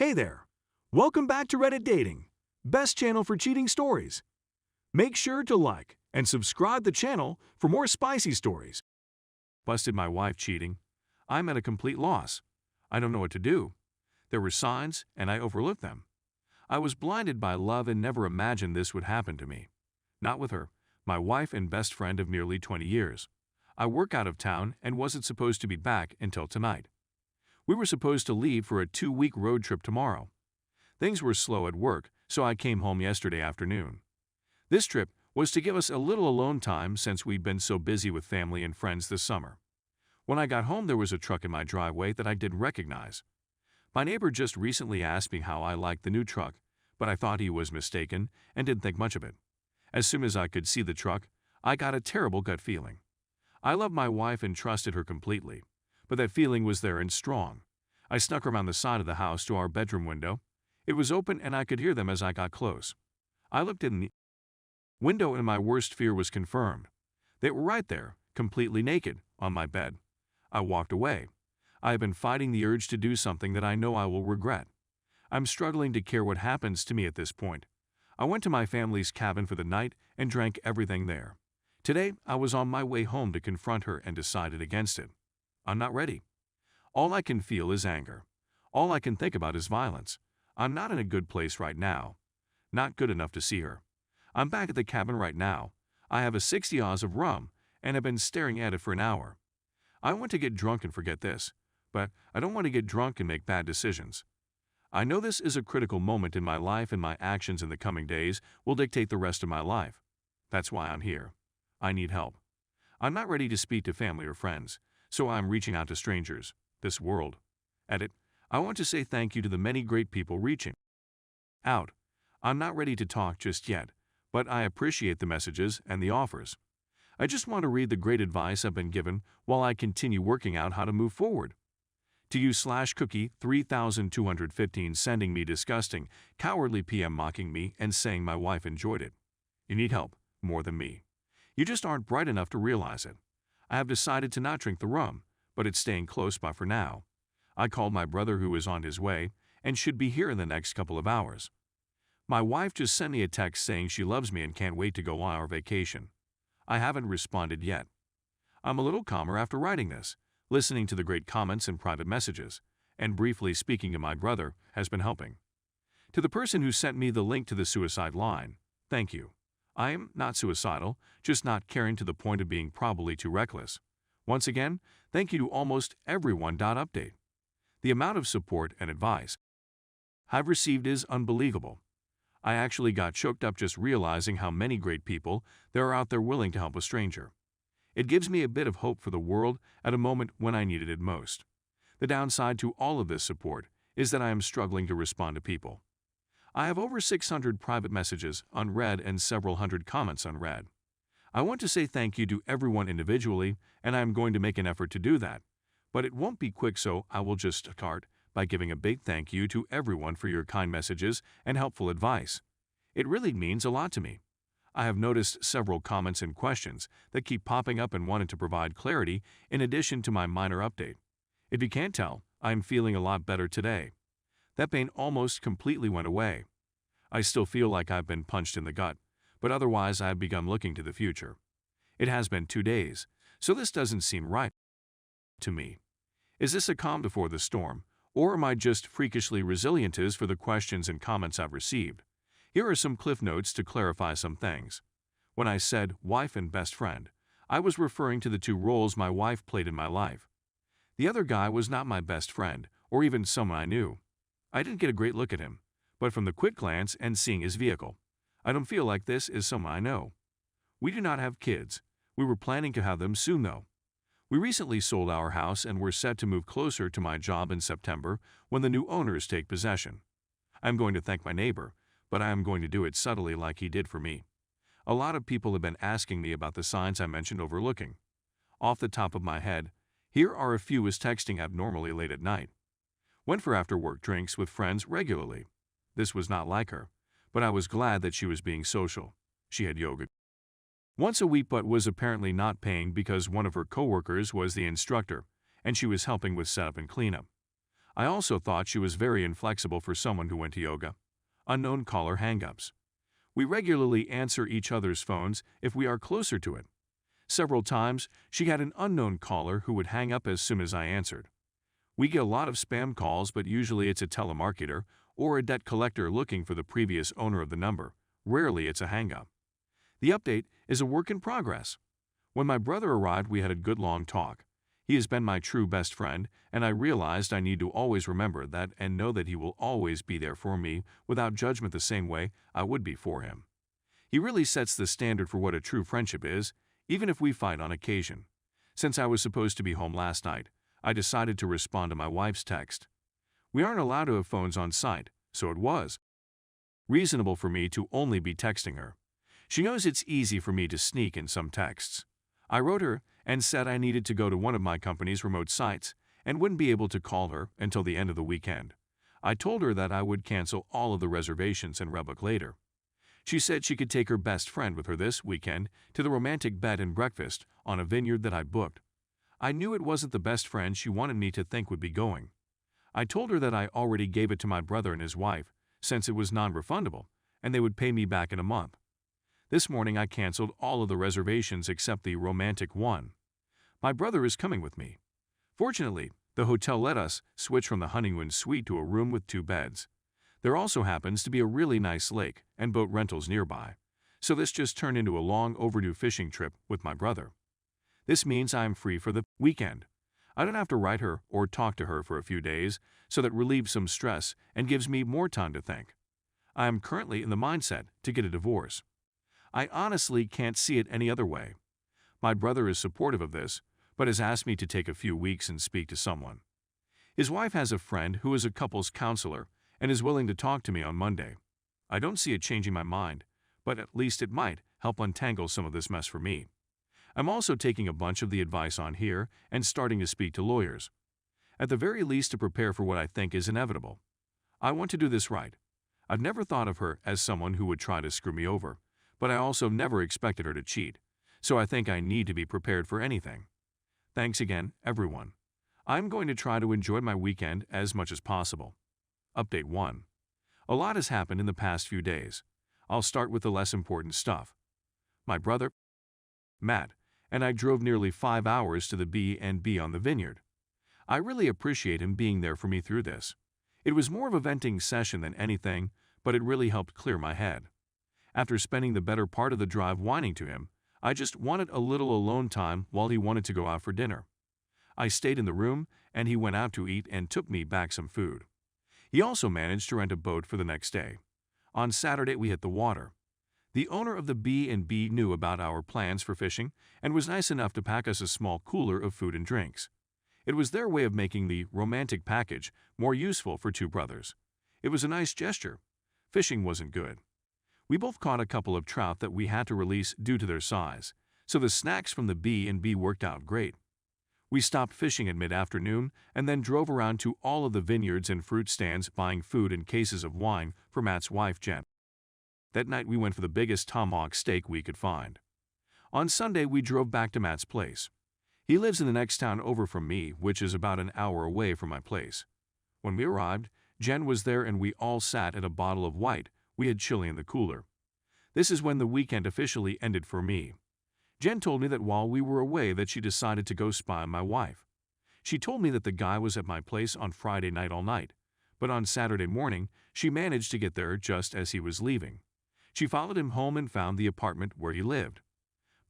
Hey there! Welcome back to Reddit Dating, best channel for cheating stories. Make sure to like and subscribe the channel for more spicy stories. Busted my wife cheating. I'm at a complete loss. I don't know what to do. There were signs, and I overlooked them. I was blinded by love and never imagined this would happen to me. Not with her, my wife and best friend of nearly 20 years. I work out of town and wasn't supposed to be back until tonight. We were supposed to leave for a 2-week road trip tomorrow. Things were slow at work, so I came home yesterday afternoon. This trip was to give us a little alone time since we'd been so busy with family and friends this summer. When I got home, there was a truck in my driveway that I didn't recognize. My neighbor just recently asked me how I liked the new truck, but I thought he was mistaken and didn't think much of it. As soon as I could see the truck, I got a terrible gut feeling. I love my wife and trusted her completely, but that feeling was there and strong. I snuck around the side of the house to our bedroom window. It was open and I could hear them as I got close. I looked in the window and my worst fear was confirmed. They were right there, completely naked, on my bed. I walked away. I have been fighting the urge to do something that I know I will regret. I'm struggling to care what happens to me at this point. I went to my family's cabin for the night and drank everything there. Today, I was on my way home to confront her and decided against it. I'm not ready. All I can feel is anger. All I can think about is violence. I'm not in a good place right now. Not good enough to see her. I'm back at the cabin right now. I have a 60 oz of rum and have been staring at it for an hour. I want to get drunk and forget this, but I don't want to get drunk and make bad decisions. I know this is a critical moment in my life and my actions in the coming days will dictate the rest of my life. That's why I'm here. I need help. I'm not ready to speak to family or friends, so I'm reaching out to strangers, this world. Edit. I want to say thank you to the many great people reaching out. I'm not ready to talk just yet, but I appreciate the messages and the offers. I just want to read the great advice I've been given while I continue working out how to move forward. To you /cookie 3215 sending me disgusting, cowardly PM mocking me and saying my wife enjoyed it. You need help, more than me. You just aren't bright enough to realize it. I have decided to not drink the rum, but it's staying close by for now. I called my brother who is on his way and should be here in the next couple of hours. My wife just sent me a text saying she loves me and can't wait to go on our vacation. I haven't responded yet. I'm a little calmer after writing this. Listening to the great comments and private messages, and briefly speaking to my brother has been helping. To the person who sent me the link to the suicide line, thank you. I am not suicidal, just not caring to the point of being probably too reckless. Once again, thank you to almost everyone. Update. The amount of support and advice I've received is unbelievable. I actually got choked up just realizing how many great people there are out there willing to help a stranger. It gives me a bit of hope for the world at a moment when I needed it most. The downside to all of this support is that I am struggling to respond to people. I have over 600 private messages unread and several hundred comments unread. I want to say thank you to everyone individually, and I am going to make an effort to do that. But it won't be quick, so I will just start by giving a big thank you to everyone for your kind messages and helpful advice. It really means a lot to me. I have noticed several comments and questions that keep popping up and wanted to provide clarity in addition to my minor update. If you can't tell, I am feeling a lot better today. That pain almost completely went away. I still feel like I've been punched in the gut, but otherwise I have begun looking to the future. It has been 2 days, so this doesn't seem right to me. Is this a calm before the storm, or am I just freakishly resilient as for the questions and comments I've received? Here are some cliff notes to clarify some things. When I said wife and best friend, I was referring to the 2 roles my wife played in my life. The other guy was not my best friend, or even someone I knew. I didn't get a great look at him, but from the quick glance and seeing his vehicle, I don't feel like this is someone I know. We do not have kids. We were planning to have them soon though. We recently sold our house and were set to move closer to my job in September when the new owners take possession. I'm going to thank my neighbor, but I am going to do it subtly like he did for me. A lot of people have been asking me about the signs I mentioned overlooking. Off the top of my head, here are a few: is texting abnormally late at night. Went for after-work drinks with friends regularly. This was not like her, but I was glad that she was being social. She had yoga once a week but was apparently not paying because one of her coworkers was the instructor, and she was helping with setup and cleanup. I also thought she was very inflexible for someone who went to yoga. Unknown caller hang-ups. We regularly answer each other's phones if we are closer to it. Several times, she had an unknown caller who would hang up as soon as I answered. We get a lot of spam calls, but usually it's a telemarketer or a debt collector looking for the previous owner of the number. Rarely it's a hang-up. The update is a work in progress. When my brother arrived, we had a good long talk. He has been my true best friend, and I realized I need to always remember that and know that he will always be there for me without judgment the same way I would be for him. He really sets the standard for what a true friendship is, even if we fight on occasion. Since I was supposed to be home last night, I decided to respond to my wife's text. We aren't allowed to have phones on site, so it was reasonable for me to only be texting her. She knows it's easy for me to sneak in some texts. I wrote her and said I needed to go to one of my company's remote sites and wouldn't be able to call her until the end of the weekend. I told her that I would cancel all of the reservations and rebook later. She said she could take her best friend with her this weekend to the romantic bed and breakfast on a vineyard that I booked. I knew it wasn't the best friend she wanted me to think would be going. I told her that I already gave it to my brother and his wife, since it was non-refundable, and they would pay me back in a month. This morning I canceled all of the reservations except the romantic one. My brother is coming with me. Fortunately, the hotel let us switch from the honeymoon suite to a room with 2 beds. There also happens to be a really nice lake and boat rentals nearby, so this just turned into a long overdue fishing trip with my brother. This means I am free for the weekend. I don't have to write her or talk to her for a few days, so that relieves some stress and gives me more time to think. I am currently in the mindset to get a divorce. I honestly can't see it any other way. My brother is supportive of this, but has asked me to take a few weeks and speak to someone. His wife has a friend who is a couples counselor and is willing to talk to me on Monday. I don't see it changing my mind, but at least it might help untangle some of this mess for me. I'm also taking a bunch of the advice on here and starting to speak to lawyers. At the very least to prepare for what I think is inevitable. I want to do this right. I've never thought of her as someone who would try to screw me over, but I also never expected her to cheat, so I think I need to be prepared for anything. Thanks again, everyone. I'm going to try to enjoy my weekend as much as possible. Update 1. A lot has happened in the past few days. I'll start with the less important stuff. My brother, Matt, and I drove nearly 5 hours to the B&B on the vineyard. I really appreciate him being there for me through this. It was more of a venting session than anything, but it really helped clear my head. After spending the better part of the drive whining to him, I just wanted a little alone time while he wanted to go out for dinner. I stayed in the room, and he went out to eat and took me back some food. He also managed to rent a boat for the next day. On Saturday, we hit the water. The owner of the B&B knew about our plans for fishing and was nice enough to pack us a small cooler of food and drinks. It was their way of making the romantic package more useful for 2 brothers. It was a nice gesture. Fishing wasn't good. We both caught a couple of trout that we had to release due to their size, so the snacks from the B&B worked out great. We stopped fishing at mid-afternoon and then drove around to all of the vineyards and fruit stands buying food and cases of wine for Matt's wife, Jen. That night we went for the biggest tomahawk steak we could find. On Sunday we drove back to Matt's place. He lives in the next town over from me, which is about an hour away from my place. When we arrived, Jen was there and we all sat at a bottle of white we had chili in the cooler. This is when the weekend officially ended for me. Jen told me that while we were away that she decided to go spy on my wife. She told me that the guy was at my place on Friday night all night, but on Saturday morning she managed to get there just as he was leaving. She followed him home and found the apartment where he lived.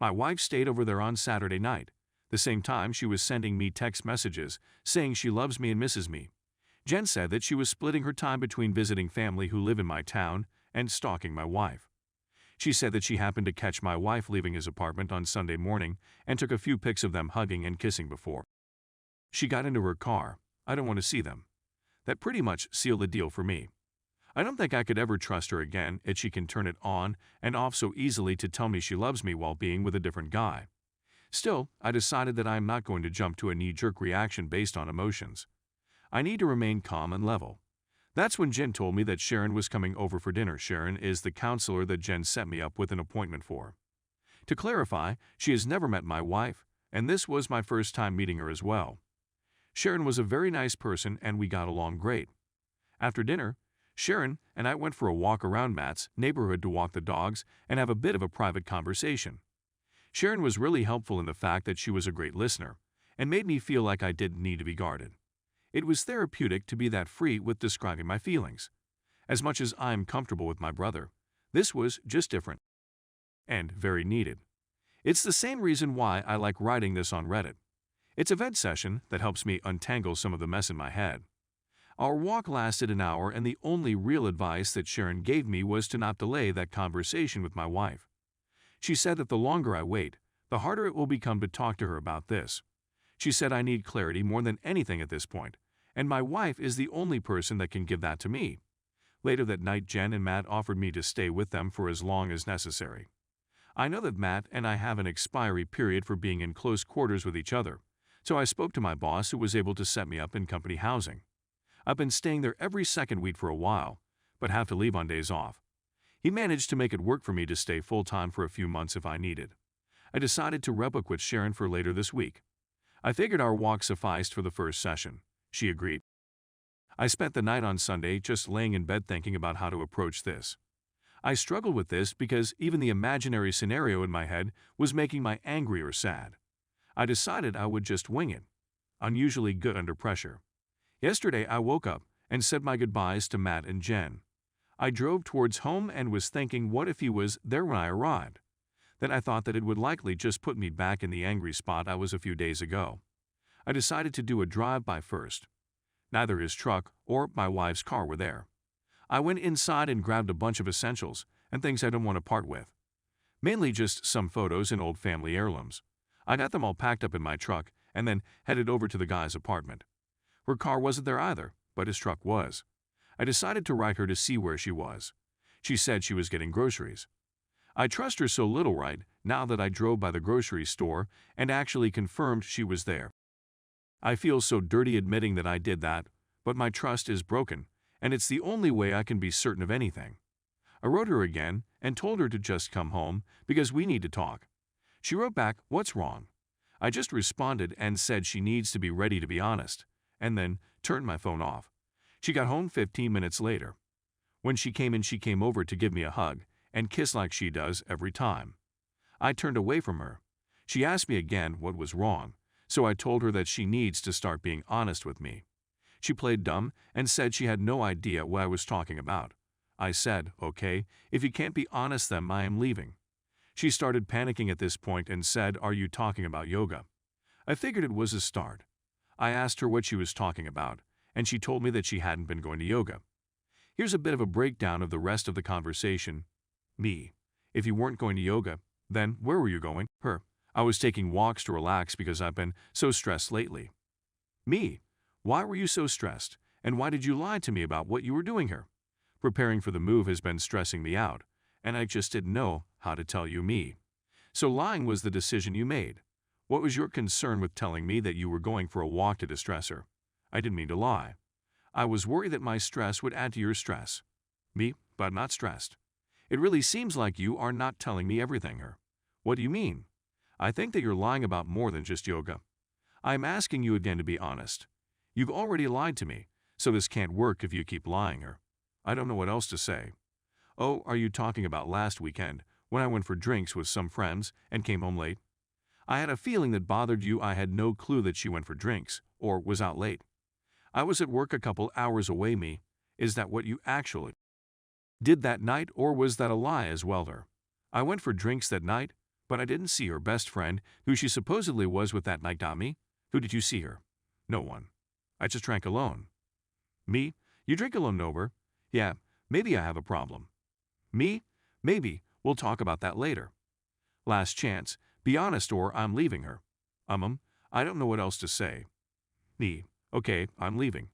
My wife stayed over there on Saturday night. The same time she was sending me text messages saying she loves me and misses me. Jen said that she was splitting her time between visiting family who live in my town and stalking my wife. She said that she happened to catch my wife leaving his apartment on Sunday morning and took a few pics of them hugging and kissing before she got into her car. I don't want to see them. That pretty much sealed the deal for me. I don't think I could ever trust her again if she can turn it on and off so easily to tell me she loves me while being with a different guy. Still, I decided that I am not going to jump to a knee-jerk reaction based on emotions. I need to remain calm and level. That's when Jen told me that Sharon was coming over for dinner. Sharon is the counselor that Jen set me up with an appointment for. To clarify, she has never met my wife, and this was my first time meeting her as well. Sharon was a very nice person and we got along great. After dinner, Sharon and I went for a walk around Matt's neighborhood to walk the dogs and have a bit of a private conversation. Sharon was really helpful in the fact that she was a great listener and made me feel like I didn't need to be guarded. It was therapeutic to be that free with describing my feelings. As much as I'm comfortable with my brother, this was just different and very needed. It's the same reason why I like writing this on Reddit. It's a vent session that helps me untangle some of the mess in my head. Our walk lasted an hour and the only real advice that Sharon gave me was to not delay that conversation with my wife. She said that the longer I wait, the harder it will become to talk to her about this. She said I need clarity more than anything at this point, and my wife is the only person that can give that to me. Later that night, Jen and Matt offered me to stay with them for as long as necessary. I know that Matt and I have an expiry period for being in close quarters with each other, so I spoke to my boss who was able to set me up in company housing. I've been staying there every second week for a while, but have to leave on days off. He managed to make it work for me to stay full-time for a few months if I needed. I decided to rebook with Sharon for later this week. I figured our walk sufficed for the first session. She agreed. I spent the night on Sunday just laying in bed thinking about how to approach this. I struggled with this because even the imaginary scenario in my head was making me angry or sad. I decided I would just wing it. Unusually good under pressure. Yesterday I woke up and said my goodbyes to Matt and Jen. I drove towards home and was thinking what if he was there when I arrived. Then I thought that it would likely just put me back in the angry spot I was a few days ago. I decided to do a drive-by first. Neither his truck or my wife's car were there. I went inside and grabbed a bunch of essentials and things I don't want to part with. Mainly just some photos and old family heirlooms. I got them all packed up in my truck and then headed over to the guy's apartment. Her car wasn't there either, but his truck was. I decided to write her to see where she was. She said she was getting groceries. I trust her so little right now that I drove by the grocery store and actually confirmed she was there. I feel so dirty admitting that I did that, but my trust is broken, and it's the only way I can be certain of anything. I wrote her again and told her to just come home because we need to talk. She wrote back, "What's wrong?" I just responded and said she needs to be ready to be honest, and then turned my phone off. She got home 15 minutes later. When she came in, she came over to give me a hug and kiss like she does every time. I turned away from her. She asked me again what was wrong, so I told her that she needs to start being honest with me. She played dumb and said she had no idea what I was talking about. I said, "Okay, if you can't be honest then I am leaving." She started panicking at this point and said, "Are you talking about yoga?" I figured it was a start. I asked her what she was talking about, and she told me that she hadn't been going to yoga. Here's a bit of a breakdown of the rest of the conversation. Me: "If you weren't going to yoga, then where were you going?" Her: "I was taking walks to relax because I've been so stressed lately." Me: "Why were you so stressed, and why did you lie to me about what you were doing here?" "Preparing for the move has been stressing me out, and I just didn't know how to tell you." Me: "So lying was the decision you made. What was your concern with telling me that you were going for a walk to distress her?" "I didn't mean to lie. I was worried that my stress would add to your stress." Me: "But not stressed." "It really seems like you are not telling me everything." Her: "What do you mean?" "I think that you're lying about more than just yoga." "I'm asking you again to be honest. You've already lied to me, so this can't work if you keep lying." Her: "I don't know what else to say." "Oh, are you talking about last weekend when I went for drinks with some friends and came home late?" "I had a feeling that bothered you. I had no clue that she went for drinks or was out late." "I was at work a couple hours away." Me: "Is that what you actually did that night, or was that a lie as well?" Her: "I went for drinks that night, but I didn't see her best friend, who she supposedly was with that night." Me: "Who did you see her?" "No one. I just drank alone." Me: "You drink alone over?" "Yeah, maybe I have a problem." Me: "Maybe. We'll talk about that later." Last chance. Be honest or I'm leaving. Her: I don't know what else to say." Me: "Okay, I'm leaving."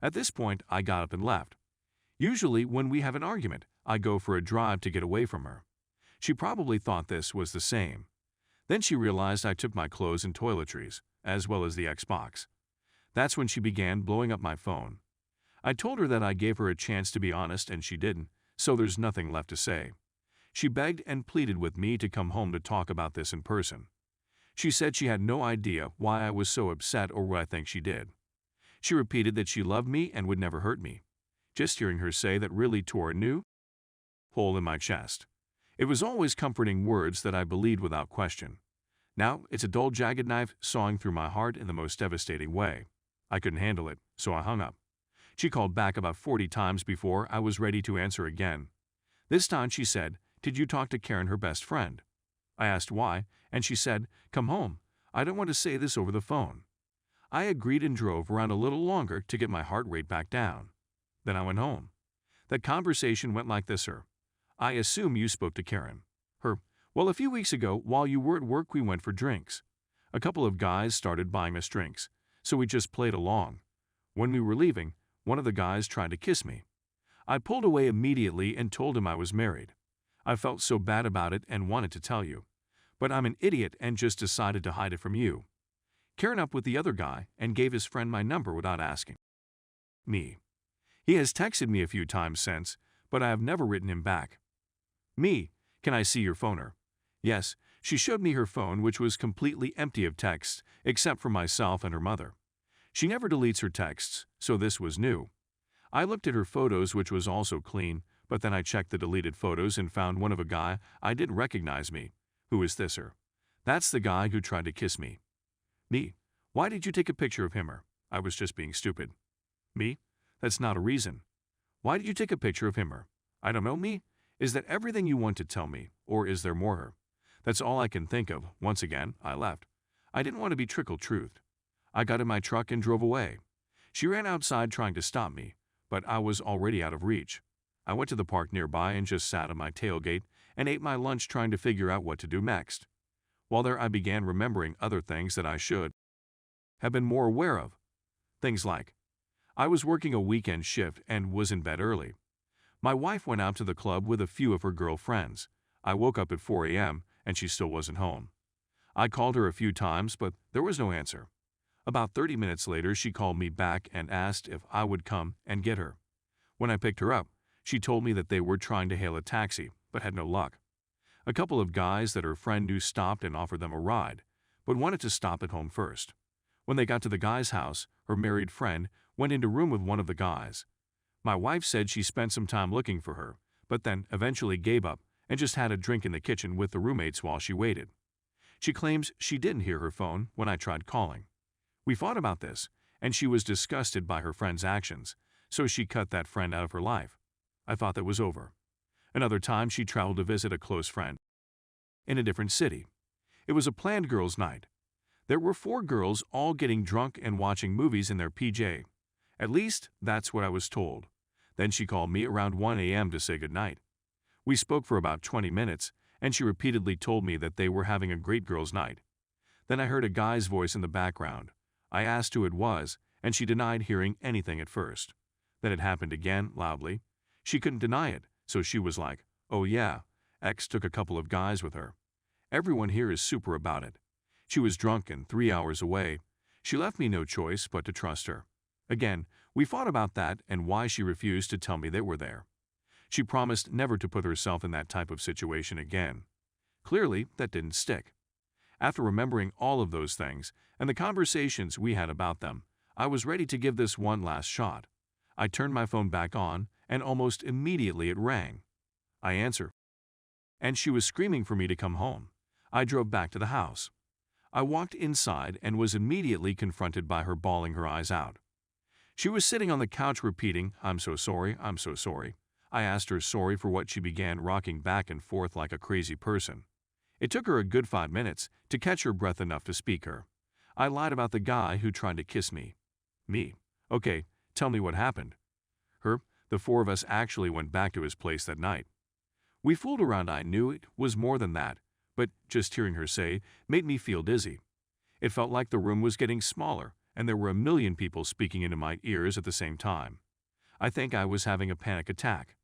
At this point, I got up and left. Usually, when we have an argument, I go for a drive to get away from her. She probably thought this was the same. Then she realized I took my clothes and toiletries, as well as the Xbox. That's when she began blowing up my phone. I told her that I gave her a chance to be honest and she didn't, so there's nothing left to say. She begged and pleaded with me to come home to talk about this in person. She said she had no idea why I was so upset or what I think she did. She repeated that she loved me and would never hurt me. Just hearing her say that really tore a new hole in my chest. It was always comforting words that I believed without question. Now it's a dull, jagged knife sawing through my heart in the most devastating way. I couldn't handle it, so I hung up. She called back about 40 times before I was ready to answer again. This time she said, "Did you talk to Karen, her best friend?" I asked why, and she said, "Come home. I don't want to say this over the phone." I agreed and drove around a little longer to get my heart rate back down. Then I went home. That conversation went like this, "Her, I assume you spoke to Karen." Her, "Well, a few weeks ago, while you were at work, we went for drinks. A couple of guys started buying us drinks, so we just played along. When we were leaving, one of the guys tried to kiss me. I pulled away immediately and told him I was married. I felt so bad about it and wanted to tell you, but I'm an idiot and just decided to hide it from you. Karen up with the other guy and gave his friend my number without asking me. He has texted me a few times since, but I have never written him back. Me, can I see your phone? Her, yes, she showed me her phone, which was completely empty of texts, except for myself and her mother. She never deletes her texts, so this was new. I looked at her photos, which was also clean, but then I checked the deleted photos and found one of a guy I didn't recognize me. Who is this? Her, that's the guy who tried to kiss me. Me, why did you take a picture of him? Her, I was just being stupid. Me, that's not a reason. Why did you take a picture of him? Her, I don't know. Me, is that everything you want to tell me, or is there more? Her, that's all I can think of. Once again, I left. I didn't want to be trickle-truthed. I got in my truck and drove away. She ran outside trying to stop me, but I was already out of reach. I went to the park nearby and just sat on my tailgate and ate my lunch trying to figure out what to do next. While there, I began remembering other things that I should have been more aware of. Things like, I was working a weekend shift and was in bed early. My wife went out to the club with a few of her girlfriends. I woke up at 4 a.m. and she still wasn't home. I called her a few times, but there was no answer. About 30 minutes later, she called me back and asked if I would come and get her. When I picked her up, she told me that they were trying to hail a taxi, but had no luck. A couple of guys that her friend knew stopped and offered them a ride, but wanted to stop at home first. When they got to the guy's house, her married friend went into a room with one of the guys. My wife said she spent some time looking for her, but then eventually gave up and just had a drink in the kitchen with the roommates while she waited. She claims she didn't hear her phone when I tried calling. We fought about this, and she was disgusted by her friend's actions, so she cut that friend out of her life. I thought that was over. Another time, she traveled to visit a close friend in a different city. It was a planned girls' night. There were 4 girls all getting drunk and watching movies in their PJ. At least, that's what I was told. Then she called me around 1 a.m. to say goodnight. We spoke for about 20 minutes, and she repeatedly told me that they were having a great girls' night. Then I heard a guy's voice in the background. I asked who it was, and she denied hearing anything at first. Then it happened again, loudly. She couldn't deny it, so she was like, "Oh yeah, X took a couple of guys with her. Everyone here is super about it." She was drunk and 3 hours away. She left me no choice but to trust her. Again, we fought about that and why she refused to tell me they were there. She promised never to put herself in that type of situation again. Clearly, that didn't stick. After remembering all of those things and the conversations we had about them, I was ready to give this one last shot. I turned my phone back on, and almost immediately it rang. I answered, and she was screaming for me to come home. I drove back to the house. I walked inside and was immediately confronted by her bawling her eyes out. She was sitting on the couch repeating, "I'm so sorry, I'm so sorry." I asked her sorry for what. She began rocking back and forth like a crazy person. It took her a good 5 minutes to catch her breath enough to speak her. I lied about the guy who tried to kiss me. Me, okay, tell me what happened. Her, the 4 of us actually went back to his place that night. We fooled around. I knew it was more than that, but just hearing her say made me feel dizzy. It felt like the room was getting smaller and there were a million people speaking into my ears at the same time. I think I was having a panic attack.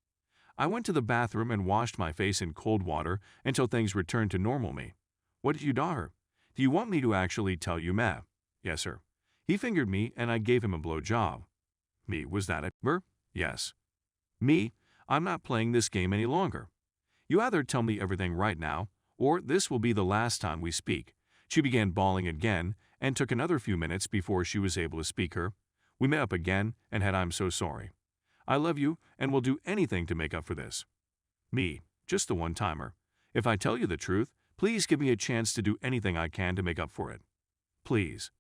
I went to the bathroom and washed my face in cold water until things returned to normal. Me, what did you do her? Do you want me to actually tell you, ma? Yes, sir. He fingered me and I gave him a blow job. Me, was that it, her? Yes. Me, I'm not playing this game any longer. You either tell me everything right now, or this will be the last time we speak. She began bawling again and took another few minutes before she was able to speak her. We met up again and had "I'm so sorry. I love you and will do anything to make up for this." Me, just the one-timer. If I tell you the truth, please give me a chance to do anything I can to make up for it. Please.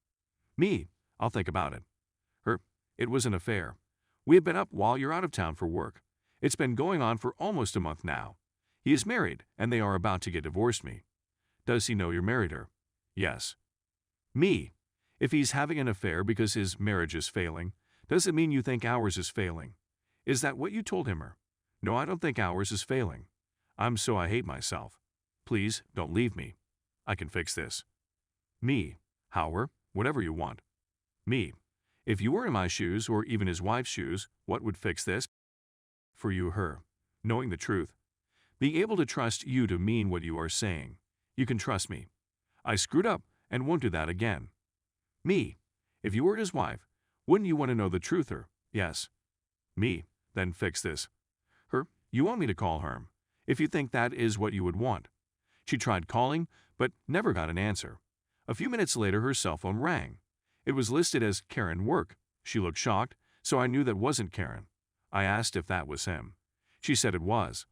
Me, I'll think about it. Her, it was an affair. We have been up while you're out of town for work. It's been going on for almost a month now. He is married and they are about to get divorced. Me. Does he know you're married her? Yes. Me. If he's having an affair because his marriage is failing, does it mean you think ours is failing? Is that what you told him her? No, I don't think ours is failing. I hate myself. Please, don't leave me. I can fix this. Me. However, whatever you want. Me. If you were in my shoes or even his wife's shoes, what would fix this? For you, her. Knowing the truth. Being able to trust you to mean what you are saying. You can trust me. I screwed up and won't do that again. Me. If you were his wife, wouldn't you want to know the truth, her? Yes. Me. Then fix this. Her. You want me to call her, if you think that is what you would want. She tried calling, but never got an answer. A few minutes later, her cell phone rang. It was listed as Karen Work. She looked shocked, so I knew that wasn't Karen. I asked if that was him. She said it was.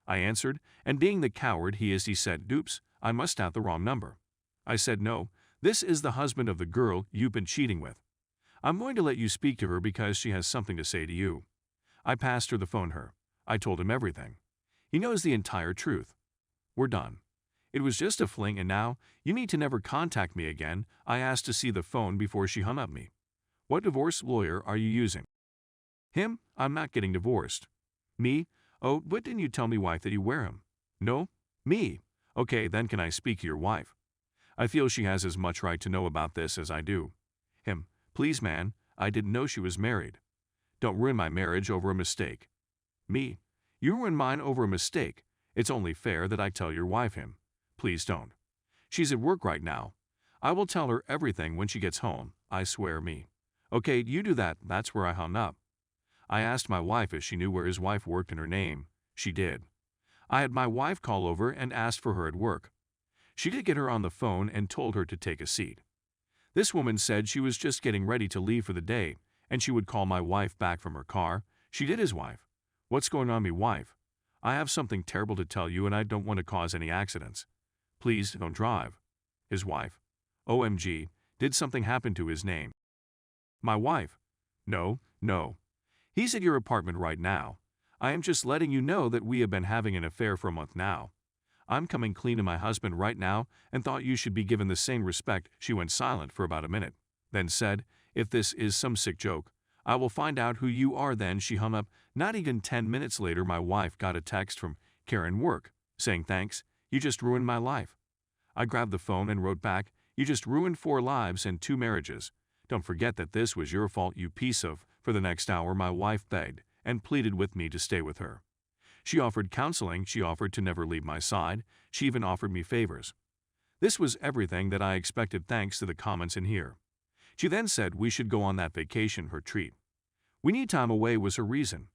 I answered, and being the coward he is, he said, "Oops, I must have the wrong number." I said, "No, this is the husband of the girl you've been cheating with. I'm going to let you speak to her because she has something to say to you." I passed her the phone. I told him everything. He knows the entire truth. We're done. It was just a fling and now you need to never contact me again. I asked to see the phone before she hung up me. What divorce lawyer are you using? Him, I'm not getting divorced. Me, oh, but didn't you tell me, wife, that you wear him? No. Me, okay, then can I speak to your wife? I feel she has as much right to know about this as I do. Him, please man, I didn't know she was married. Don't ruin my marriage over a mistake. Me, you ruined mine over a mistake. It's only fair that I tell your wife. Him, please don't. She's at work right now. I will tell her everything when she gets home, I swear. Me. Okay, you do that. That's where I hung up. I asked my wife if she knew where his wife worked in her name. She did. I had my wife call over and asked for her at work. She did get her on the phone and told her to take a seat. This woman said she was just getting ready to leave for the day and she would call my wife back from her car. She did, his wife. What's going on, me wife? I have something terrible to tell you and I don't want to cause any accidents. Please don't drive. His wife. OMG, did something happen to his name? My wife. No. He's at your apartment right now. I am just letting you know that we have been having an affair for a month now. I'm coming clean to my husband right now and thought you should be given the same respect. She went silent for about a minute, then said, if this is some sick joke, I will find out who you are. Then she hung up. Not even 10 minutes later, my wife got a text from Karen Work saying, "Thanks, you just ruined my life." I grabbed the phone and wrote back, "You just ruined 4 lives and 2 marriages. Don't forget that this was your fault, you piece of." For the next hour, my wife begged and pleaded with me to stay with her. She offered counseling, she offered to never leave my side, she even offered me favors. This was everything that I expected thanks to the comments in here. She then said we should go on that vacation, her treat. We need time away was her reason.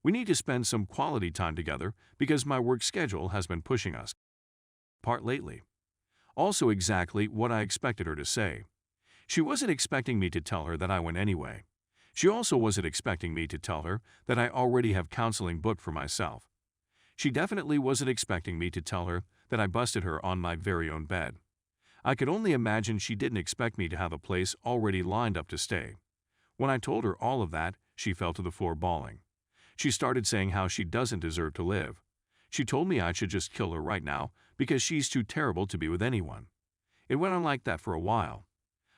We need to spend some quality time together because my work schedule has been pushing us apart lately. Also exactly what I expected her to say. She wasn't expecting me to tell her that I went anyway. She also wasn't expecting me to tell her that I already have counseling booked for myself. She definitely wasn't expecting me to tell her that I busted her on my very own bed. I could only imagine she didn't expect me to have a place already lined up to stay. When I told her all of that, she fell to the floor bawling. She started saying how she doesn't deserve to live. She told me I should just kill her right now because she's too terrible to be with anyone. It went on like that for a while.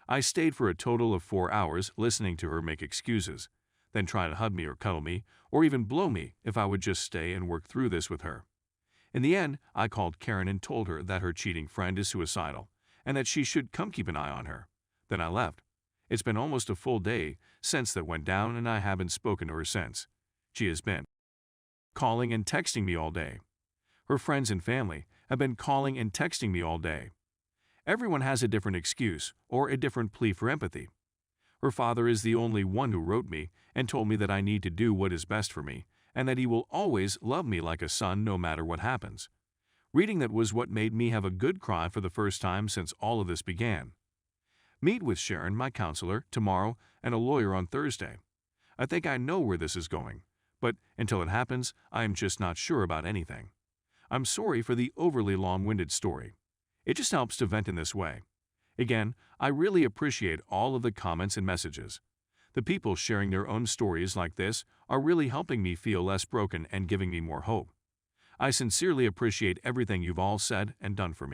I stayed for a total of 4 hours listening to her make excuses, then try to hug me or cuddle me or even blow me if I would just stay and work through this with her. In the end, I called Karen and told her that her cheating friend is suicidal and that she should come keep an eye on her. Then I left. It's been almost a full day since that went down and I haven't spoken to her since. She has been calling and texting me all day. Her friends and family have been calling and texting me all day. Everyone has a different excuse or a different plea for empathy. Her father is the only one who wrote me and told me that I need to do what is best for me and that he will always love me like a son no matter what happens. Reading that was what made me have a good cry for the first time since all of this began. Meet with Sharon, my counselor, tomorrow and a lawyer on Thursday. I think I know where this is going, but until it happens, I am just not sure about anything. I'm sorry for the overly long-winded story. It just helps to vent in this way. Again, I really appreciate all of the comments and messages. The people sharing their own stories like this are really helping me feel less broken and giving me more hope. I sincerely appreciate everything you've all said and done for me.